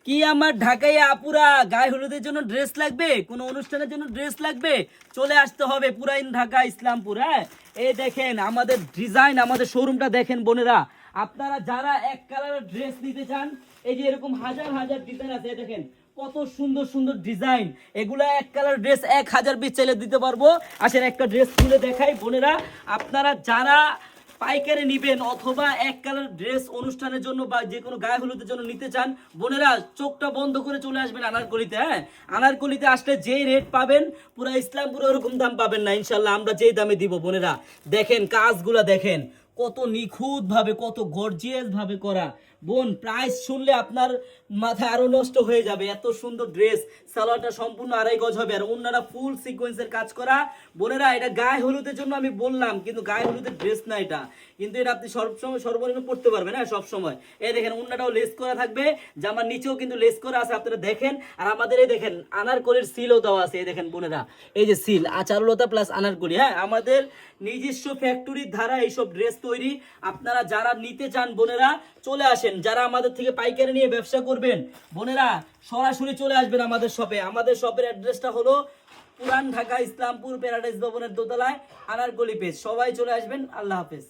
কি আমার ঢাকায় আপুরা গায়ে হলুদের জন্য ড্রেস লাগবে, কোনো অনুষ্ঠানের জন্য ড্রেস লাগবে, চলে আসতে হবে পুরাইন ঢাকা ইসলামপুর। হ্যাঁ, এই দেখেন আমাদের ডিজাইন, আমাদের শোরুমটা দেখেন বোনেরা। আপনারা যারা এক কালারের ড্রেস নিতে চান, এই যে এরকম হাজার হাজার ডিজাইন আছে, এই দেখেন কত সুন্দর সুন্দর ডিজাইন। এগুলা এক কালার ড্রেস 1000 পিস চাইলে দিতে পারবো। আসেন একটা ড্রেস খুলে দেখাই বোনেরা। আপনারা যারা পাইকারি নিবেন অথবা এক কালার ড্রেস অনুষ্ঠানের জন্য বা যে কোনো গায়ে হলুদের জন্য নিতে চান, বোনেরা চোখটা বন্ধ করে চলে আসবেন আনারকলিতে। হ্যাঁ, আনারকলিতে আসলে যেই রেট পাবেন পুরো ইসলামপুরে ওরকম দাম পাবেন না ইনশাল্লাহ, আমরা যেই দামে দিব। বোনেরা দেখেন কাজগুলা দেখেন কত নিখুঁত ভাবে, কত গর্জিয়াস ভাবে করা। বোন প্রাইস শুনলে আপনার মাথা আরো নষ্ট হয়ে যাবে, এত সুন্দর ড্রেস। সালোয়ারটা সম্পূর্ণ 2.5 গজ হবে আর ওনারা ফুল সিকোয়েন্সের কাজ করা। বোনেরা এটা গায়ে হলুদের জন্য আমি বললাম, কিন্তু গায়ে হলুদের ড্রেস না এটা, কিন্তু এটা আপনি সবসময় সর্বনিম্ন পড়তে পারবেন। হ্যাঁ, সবসময় এই দেখেন ওনাটাও লেস করা থাকবে, জামার নিচেও কিন্তু লেস করা আছে, আপনারা দেখেন। আর আমাদের এই দেখেন আনারকলির সিলও দেওয়া আছে, এই দেখেন বোনেরা, এই যে সিল আচারুলতা প্লাস আনারকলি। হ্যাঁ, আমাদের নিজস্ব ফ্যাক্টরির ধারা এইসব ড্রেস তৈরি। আপনারা যারা নিতে চান বোনেরা চলে আসেন, যারা আমাদের থেকে পাইকারি নিয়ে ব্যবসা করবেন বোনেরা সরাসরি চলে আসবেন আমাদের শপে। আমাদের শপের অ্যাড্রেসটা হলো পুরান ঢাকা ইসলামপুর প্যারাডাইস ভবনের দোতলায়, আনারকলি পেজ। সবাই চলে আসবেন। আল্লাহ হাফেজ।